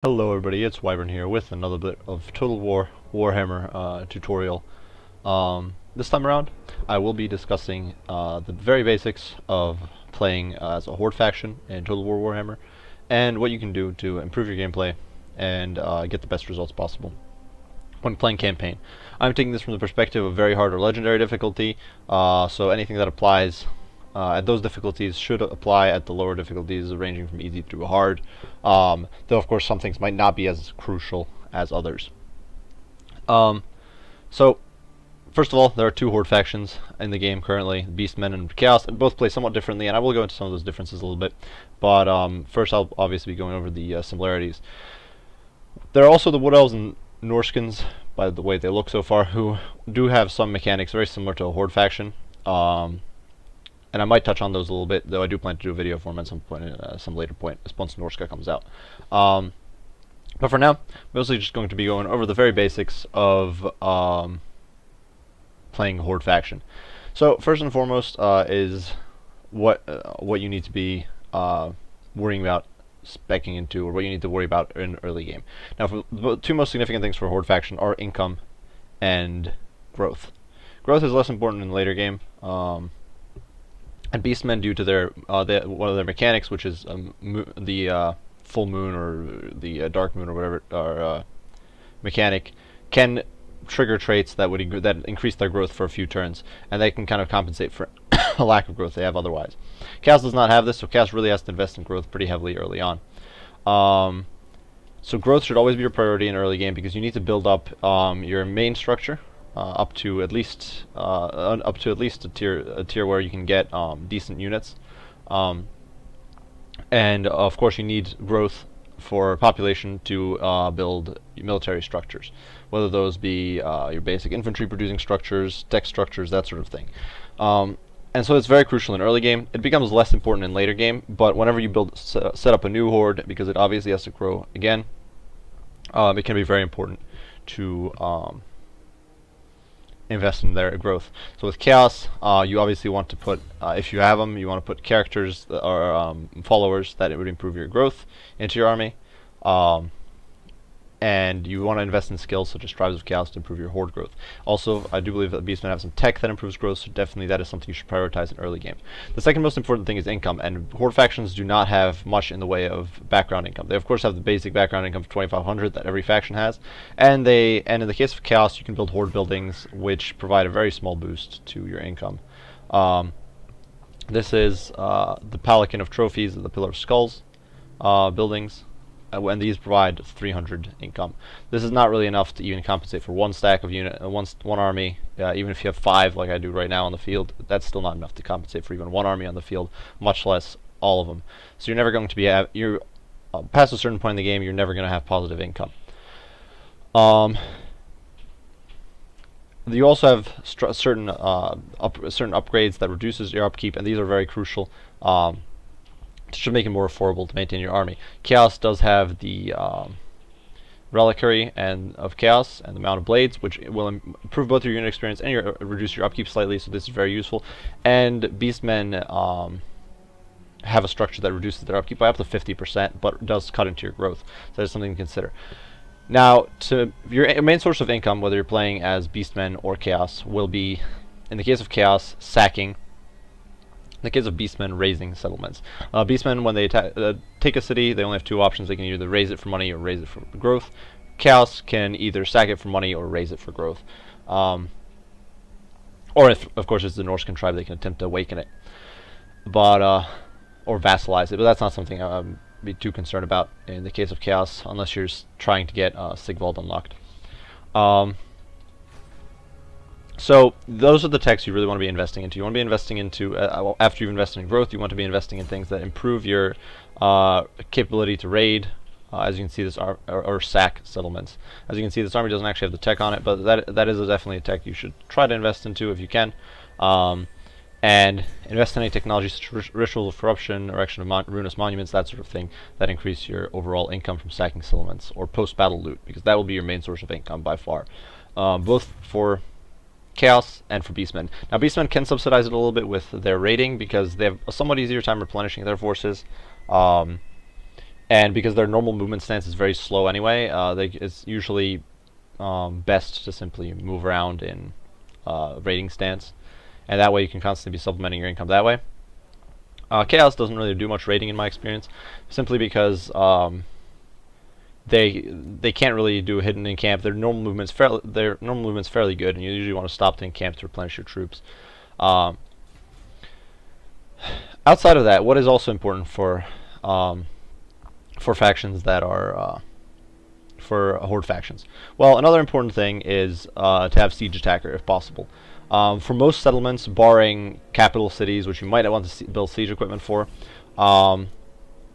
Hello everybody, it's Wyvern here with another bit of Total War Warhammer tutorial. This time around, I will be discussing the very basics of playing as a Horde faction in Total War Warhammer, and what you can do to improve your gameplay and get the best results possible when playing campaign. I'm taking this from the perspective of very hard or legendary difficulty, so anything that applies at those difficulties should apply at the lower difficulties, ranging from easy to hard, though of course some things might not be as crucial as others. So, first of all, there are two Horde factions in the game currently, Beastmen and Chaos, and both play somewhat differently, and I will go into some of those differences a little bit, but first I'll obviously be going over the similarities. There are also the Wood Elves and Norskins, by the way they look so far, who do have some mechanics very similar to a Horde faction. And I might touch on those a little bit, though I do plan to do a video for them at some point, some later point, once Norska comes out. But for now, mostly just going to be going over the very basics of playing Horde faction. So first and foremost is what you need to be worrying about speccing into, or what you need to worry about in early game. Now, for the two most significant things for Horde faction are income and growth. Growth is less important in the later game. And Beastmen, due to their one of their mechanics, which is the full moon or the dark moon or whatever mechanic, can trigger traits that would increase their growth for a few turns, and they can kind of compensate for a lack of growth they have otherwise. Chaos does not have this, so Chaos really has to invest in growth pretty heavily early on. So growth should always be your priority in early game, because you need to build up your main structure. Up to at least a tier where you can get decent units, and of course you need growth for population to build military structures, whether those be your basic infantry producing structures, tech structures, that sort of thing. And so it's very crucial in early game. It becomes less important in later game, but whenever you set up a new horde, because it obviously has to grow again, it can be very important to invest in their growth. So with Chaos, you obviously want to put, if you have them, you want to put characters or followers that it would improve your growth into your army. And you want to invest in skills such as Tribes of Chaos to improve your Horde growth. Also, I do believe that Beastmen have some tech that improves growth, so definitely that is something you should prioritize in early game. The second most important thing is income, and Horde factions do not have much in the way of background income. They of course have the basic background income of 2,500 that every faction has, and in the case of Chaos, you can build Horde buildings, which provide a very small boost to your income. This is the Pelican of Trophies and the Pillar of Skulls buildings. And these provide 300 income. This is not really enough to even compensate for one stack of one army. Even if you have 5, like I do right now on the field, that's still not enough to compensate for even one army on the field, much less all of them. So you're never going to be past a certain point in the game, you're never going to have positive income. You also have certain upgrades that reduces your upkeep, and these are very crucial. Should make it more affordable to maintain your army. Chaos does have the Reliquary of Chaos and the Mount of Blades, which will improve both your unit experience and reduce your upkeep slightly, so this is very useful. And Beastmen have a structure that reduces their upkeep by up to 50%, but does cut into your growth, so that is something to consider. Now, your main source of income, whether you're playing as Beastmen or Chaos, will be, in the case of Chaos, sacking. In the case of Beastmen, raising settlements. Beastmen, when they take a city, they only have two options. They can either raise it for money or raise it for growth. Chaos can either sack it for money or raise it for growth. Or if, of course, it's the Norscan tribe, they can attempt to awaken it. But, or vassalize it, but that's not something I'd be too concerned about in the case of Chaos, unless you're trying to get Sigvald unlocked. So those are the techs you really want to be investing into. You want to be investing into, after you've invested in growth, you want to be investing in things that improve your capability to raid, as you can see, or sack settlements. As you can see, this army doesn't actually have the tech on it, but that is definitely a tech you should try to invest into if you can. And invest in any technology such as ritual of corruption, erection of ruinous monuments, that sort of thing, that increase your overall income from sacking settlements, or post-battle loot, because that will be your main source of income by far, both for Chaos and for Beastmen. Now, Beastmen can subsidize it a little bit with their raiding, because they have a somewhat easier time replenishing their forces. And because their normal movement stance is very slow anyway, it's usually best to simply move around in raiding stance, and that way you can constantly be supplementing your income that way. Chaos doesn't really do much raiding in my experience, simply because they can't really do hidden in camp. Their normal movement's fairly good, and you usually want to stop to encamp to replenish your troops. Outside of that, what is also important for factions that are for Horde factions? Well, another important thing is to have siege attacker if possible. For most settlements, barring capital cities, which you might want to build siege equipment for,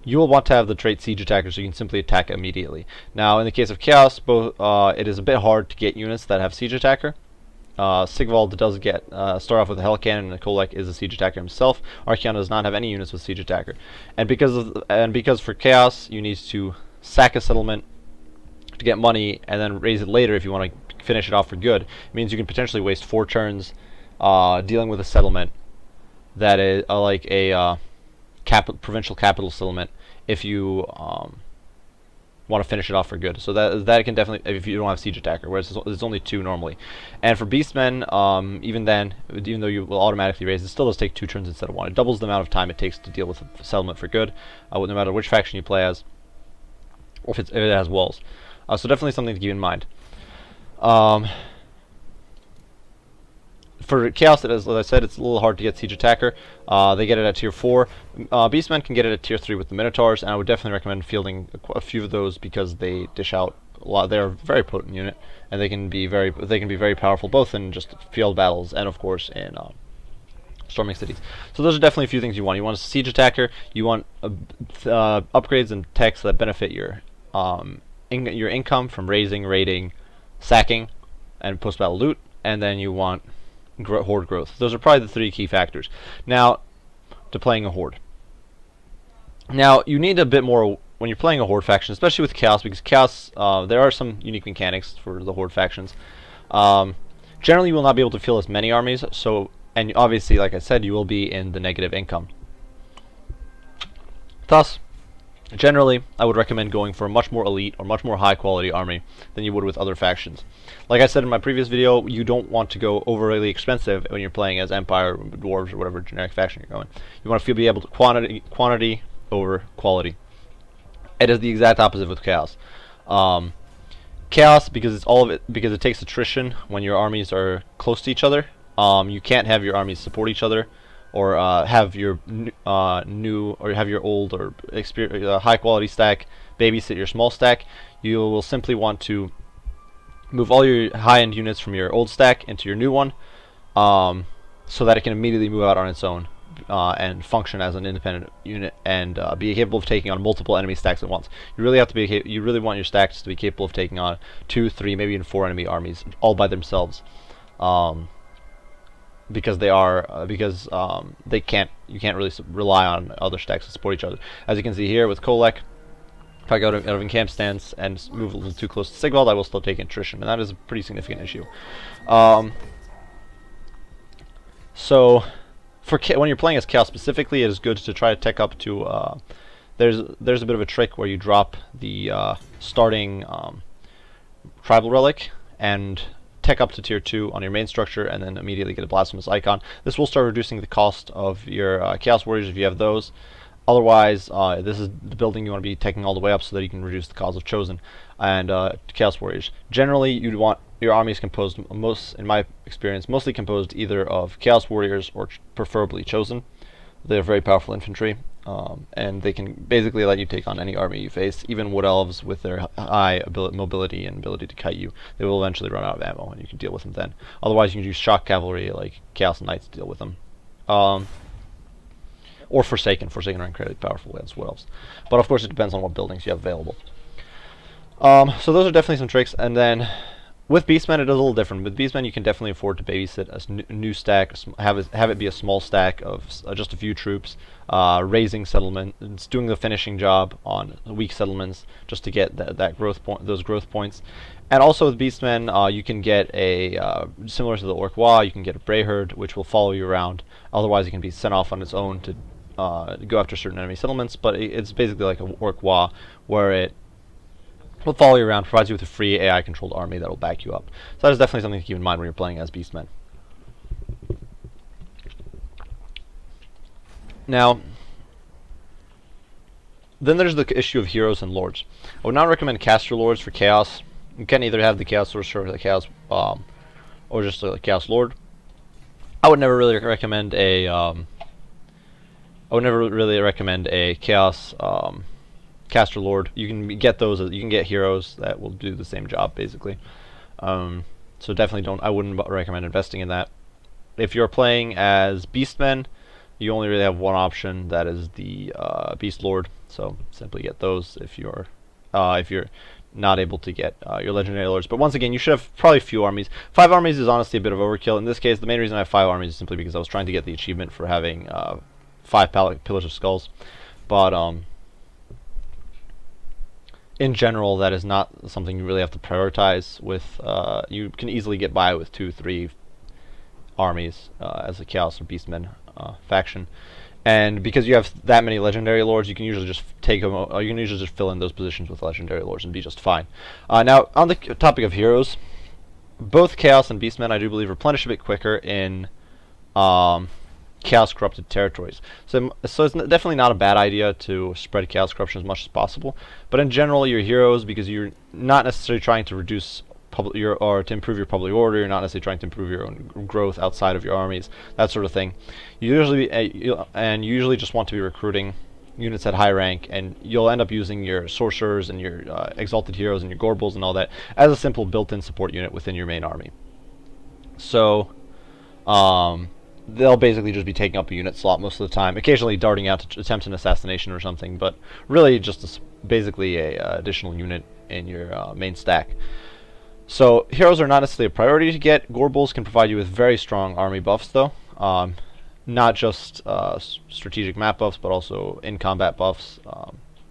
you will want to have the trait siege attacker so you can simply attack immediately. Now, in the case of Chaos, it is a bit hard to get units that have siege attacker. Sigvald does start off with a Hell Cannon, and Kolek is a siege attacker himself. Archaon does not have any units with siege attacker, and because for Chaos you need to sack a settlement to get money and then raise it later if you want to finish it off for good. It means you can potentially waste 4 turns dealing with a settlement that is like a provincial capital settlement if you want to finish it off for good. So that can definitely, if you don't have siege attacker, whereas there's only 2 normally. And for beastmen, even though you will automatically raise, it still does take 2 turns instead of 1. It doubles the amount of time it takes to deal with a settlement for good, no matter which faction you play as, or if it has walls. So definitely something to keep in mind. For Chaos, as I said, it's a little hard to get siege attacker. They get it at tier 4. Beastmen can get it at tier 3 with the Minotaurs, and I would definitely recommend fielding a few of those because they dish out a lot. They're a very potent unit, and they can be very powerful both in just field battles and of course in storming cities. So those are definitely a few things you want. You want a siege attacker. You want upgrades and techs that benefit your income from raising, raiding, sacking, and post-battle loot, and then you want Horde growth. Those are probably the 3 key factors. Now, to playing a Horde. Now, you need a bit more when you're playing a Horde faction, especially with Chaos, because Chaos, there are some unique mechanics for the Horde factions. Generally, you will not be able to fill as many armies, and obviously, like I said, you will be in the negative income. Thus, generally, I would recommend going for a much more elite or much more high quality army than you would with other factions. Like I said in my previous video, you don't want to go overly expensive when you're playing as Empire, Dwarves, or whatever generic faction you're going. You want to be able to quantity over quality. It is the exact opposite with Chaos. Chaos, because it takes attrition when your armies are close to each other. You can't have your armies support each other, or have your old or high quality stack babysit your small stack. You will simply want to move all your high-end units from your old stack into your new one, so that it can immediately move out on its own and function as an independent unit and be capable of taking on multiple enemy stacks at once. You really want your stacks to be capable of taking on 2, 3, maybe even 4 enemy armies all by themselves. Because you can't really rely on other stacks to support each other. As you can see here with Kolek, if I go out of encamp stance and move a little too close to Sigvald, I will still take attrition, and that is a pretty significant issue. So, when you're playing as Chaos specifically, it is good to try to tech up to. There's a bit of a trick where you drop the starting tribal relic and tech up to tier 2 on your main structure, and then immediately get a blasphemous icon. This will start reducing the cost of your Chaos Warriors if you have those. Otherwise, this is the building you want to be taking all the way up so that you can reduce the cost of Chosen and Chaos Warriors. Generally, you'd want your armies composed, in my experience, mostly composed either of Chaos Warriors or preferably Chosen. They're very powerful infantry, and they can basically let you take on any army you face. Even Wood Elves with their high mobility and ability to kite you, they will eventually run out of ammo, and you can deal with them then. Otherwise, you can use Shock Cavalry like Chaos Knights to deal with them. Or Forsaken. Forsaken are incredibly powerful against Wood Elves. But of course, it depends on what buildings you have available. So those are definitely some tricks, and then with Beastmen, it is a little different. With Beastmen, you can definitely afford to babysit a new stack, have it be a small stack of just a few troops, raising settlements, doing the finishing job on weak settlements, just to get those growth points. And also with Beastmen, you can get similar to the Orc Wa, you can get a Brayherd, which will follow you around. Otherwise, it can be sent off on its own to go after certain enemy settlements, but it's basically like a Orc Wa, where it will follow you around, provides you with a free AI-controlled army that will back you up. So that is definitely something to keep in mind when you're playing as Beastmen. Now, then there's the issue of heroes and lords. I would not recommend caster lords for chaos. You can either have the chaos sorcerer or the chaos, or just the chaos lord. I would never really recommend a. Chaos caster lord. You can get those. You can get heroes that will do the same job basically. So definitely don't. I wouldn't recommend investing in that. If you're playing as Beastmen, you only really have one option. That is the Beast Lord. So simply get those if you're not able to get your legendary lords. But once again, you should have probably few armies. 5 armies is honestly a bit of overkill. In this case, the main reason I have 5 armies is simply because I was trying to get the achievement for having 5 Pillars of Skulls. But in general, that is not something you really have to prioritize. With you can easily get by with 2-3 armies as a Chaos or Beastmen faction. And because you have that many legendary lords, you can usually just take them. You can usually just fill in those positions with legendary lords and be just fine. Now, on the topic of heroes, both Chaos and Beastmen, I do believe, replenish a bit quicker in Chaos corrupted territories. So it's definitely not a bad idea to spread Chaos corruption as much as possible. But in general, your heroes, because you're not necessarily trying to reduce or to improve your public order, you're not necessarily trying to improve your own growth outside of your armies, that sort of thing. You usually just want to be recruiting units at high rank, and you'll end up using your sorcerers and your exalted heroes and your Gorbles and all that as a simple built-in support unit within your main army. So they'll basically just be taking up a unit slot most of the time, occasionally darting out to attempt an assassination or something, but really just basically a additional unit in your main stack. So heroes are not necessarily a priority to get. Gorbles can provide you with very strong army buffs though. Not just strategic map buffs, but also in-combat buffs.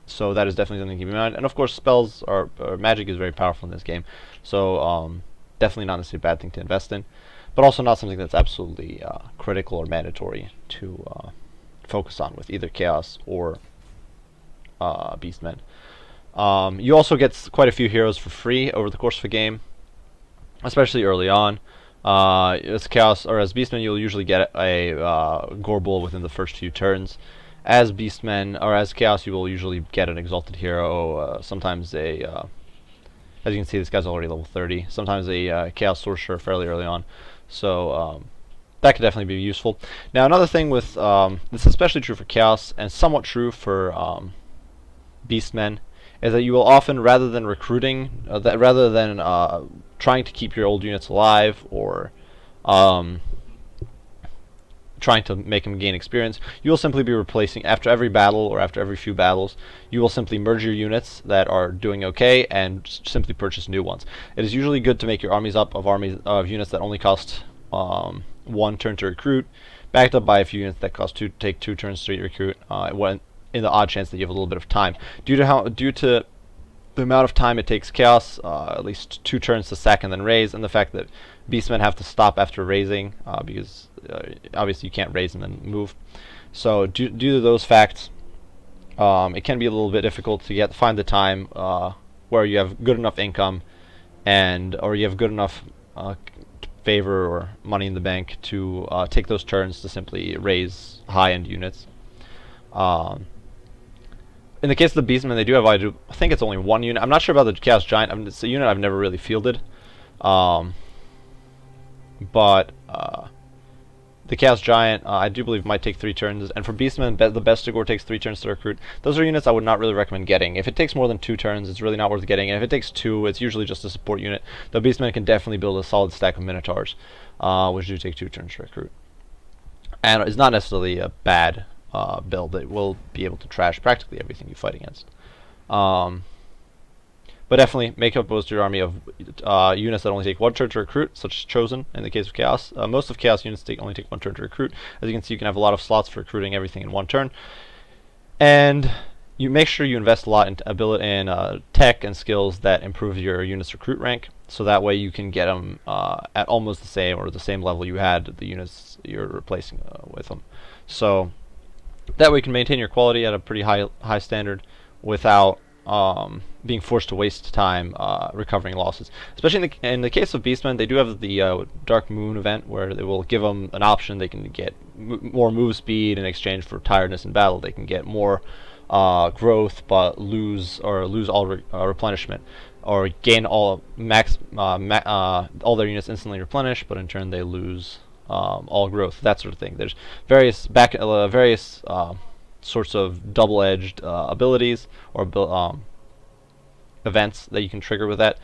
So that is definitely something to keep in mind. And of course, spells or magic is very powerful in this game. So definitely not necessarily a bad thing to invest in, but also not something that's absolutely critical or mandatory to focus on with either Chaos or Beastmen. You also get quite a few heroes for free over the course of a game, especially early on. As Chaos or as Beastmen, you'll usually get a Gorble within the first few turns. As Beastmen or as Chaos, you will usually get an exalted hero. Sometimes as you can see, this guy's already level 30. Sometimes a Chaos Sorcerer fairly early on. So that could definitely be useful. Now another thing with this is especially true for Chaos and somewhat true for Beastmen, is that you will often, rather than recruiting, trying to keep your old units alive or trying to make them gain experience, you will simply be replacing, after every battle or after every few battles, you will simply merge your units that are doing okay and simply purchase new ones. It is usually good to make your armies up of units that only cost 1 turn to recruit, backed up by a few units that take 2 turns to recruit, in the odd chance that you have a little bit of time. Due to the amount of time it takes Chaos, at least 2 turns to sack and then raise, and the fact that Beastmen have to stop after raising, because obviously you can't raise and then move. So due to those facts, it can be a little bit difficult to find the time where you have good enough income or you have good enough favor or money in the bank to take those turns to simply raise high-end units. In the case of the Beastmen, they do have, I think it's only 1 unit. I'm not sure about the Chaos Giant. It's a unit I've never really fielded. But the Chaos Giant, I do believe, might take 3 turns. And for Beastmen, the Bestigor takes 3 turns to recruit. Those are units I would not really recommend getting. If it takes more than 2 turns, it's really not worth getting. And if it takes 2, it's usually just a support unit. The Beastmen can definitely build a solid stack of Minotaurs, which do take 2 turns to recruit. And it's not necessarily a bad build. It will be able to trash practically everything you fight against. But definitely make up most of your army of units that only take 1 turn to recruit, such as Chosen in the case of Chaos. Most of Chaos units only take 1 turn to recruit. As you can see, you can have a lot of slots for recruiting everything in 1 turn. And you make sure you invest a lot in tech and skills that improve your unit's recruit rank, so that way you can get them at almost the same or the same level you had the units you're replacing with them. So That way you can maintain your quality at a pretty high standard without being forced to waste time recovering losses. Especially in the case of Beastmen, they do have the Dark Moon event where they will give them an option. They can get more move speed in exchange for tiredness in battle. They can get more growth but lose all replenishment, or gain all all their units instantly replenish, but in turn they lose all growth. That sort of thing. There's various sorts of double-edged abilities or events that you can trigger with that.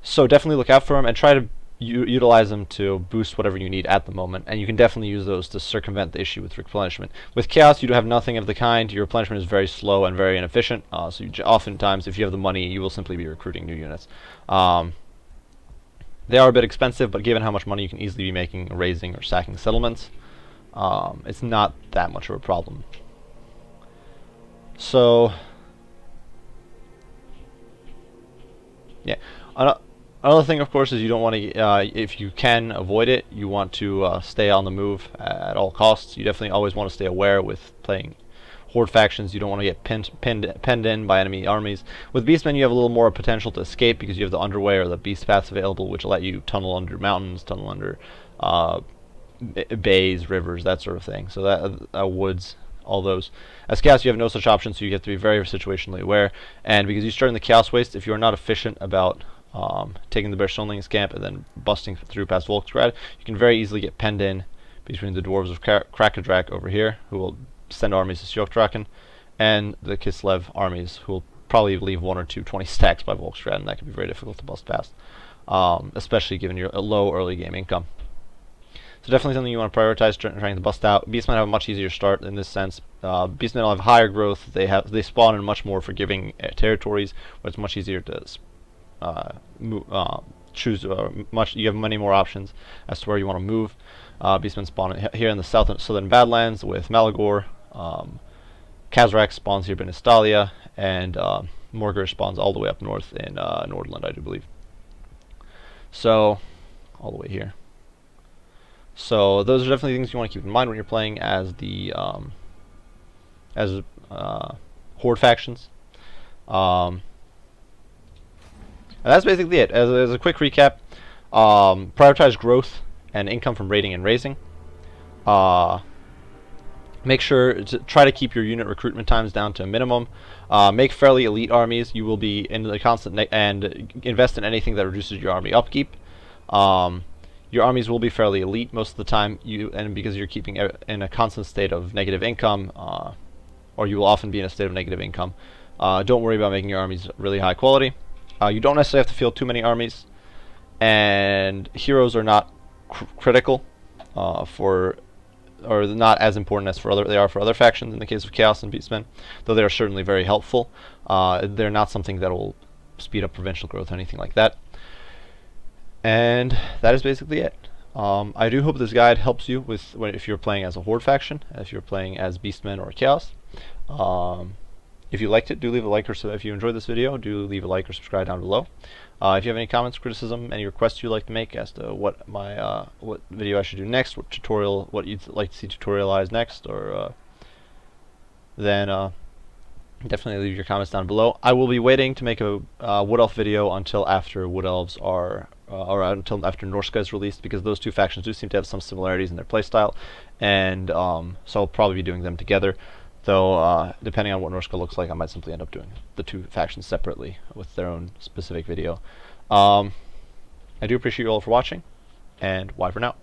So definitely look out for them and try to utilize them to boost whatever you need at the moment, and you can definitely use those to circumvent the issue with replenishment. With Chaos, you do have nothing of the kind. Your replenishment is very slow and very inefficient, so oftentimes, if you have the money, you will simply be recruiting new units. They are a bit expensive, but given how much money you can easily be making raising or sacking settlements, it's not that much of a problem. So, yeah. Another thing, of course, is you don't want to, if you can avoid it, you want to stay on the move at all costs. You definitely always want to stay aware with playing Horde factions. You don't want to get penned in by enemy armies. With Beastmen, you have a little more potential to escape because you have the Underway or the Beast Paths available, which will let you tunnel under mountains, tunnel under bays, rivers, that sort of thing. So that woods, all those. As Chaos, you have no such option, so you have to be very situationally aware. And because you start in the Chaos Waste, if you are not efficient about taking the Bearstoneling's camp and then busting through past Volksgrad, you can very easily get penned in between the Dwarves of Krakadrak over here, who will send armies to Sjokdraken, and the Kislev armies, who will probably leave 1 or 2 20 stacks by Volksgrad, and that can be very difficult to bust past, especially given your low early game income. So definitely something you want to prioritize trying to bust out. Beastmen have a much easier start in this sense. Beastmen will have higher growth. They spawn in much more forgiving territories, where it's much easier to choose. You have many more options as to where you want to move. Beastmen spawn here in the southern Badlands with Malagor. Kazrak spawns here in Estalia, and Morgur spawns all the way up north in Nordland, I do believe. So, all the way here. So those are definitely things you want to keep in mind when you're playing as the Horde factions. And that's basically it. As a quick recap, prioritize growth and income from raiding and raising. Make sure to try to keep your unit recruitment times down to a minimum. Make fairly elite armies. You will be in the constant and invest in anything that reduces your army upkeep. Your armies will be fairly elite most of the time, and because you're keeping in a constant state of negative income, or you will often be in a state of negative income. Don't worry about making your armies really high quality. You don't necessarily have to field too many armies, and heroes are not critical or not as important as they are for other factions in the case of Chaos and Beastmen, though they are certainly very helpful. They're not something that will speed up provincial growth or anything like that. And that is basically it. I do hope this guide helps you with if you're playing as a Horde faction, if you're playing as Beastmen or Chaos. If you liked it, do leave a like, or if you enjoyed this video, do leave a like or subscribe down below. If you have any comments, criticism, any requests you'd like to make as to what video I should do next, what you'd like to see tutorialized next, or then definitely leave your comments down below. I will be waiting to make a Wood Elf video until after Wood Elves are, or until after Norska is released, because those two factions do seem to have some similarities in their playstyle, and so I'll probably be doing them together. Though, depending on what Norska looks like, I might simply end up doing the two factions separately with their own specific video. I do appreciate you all for watching, and bye for now.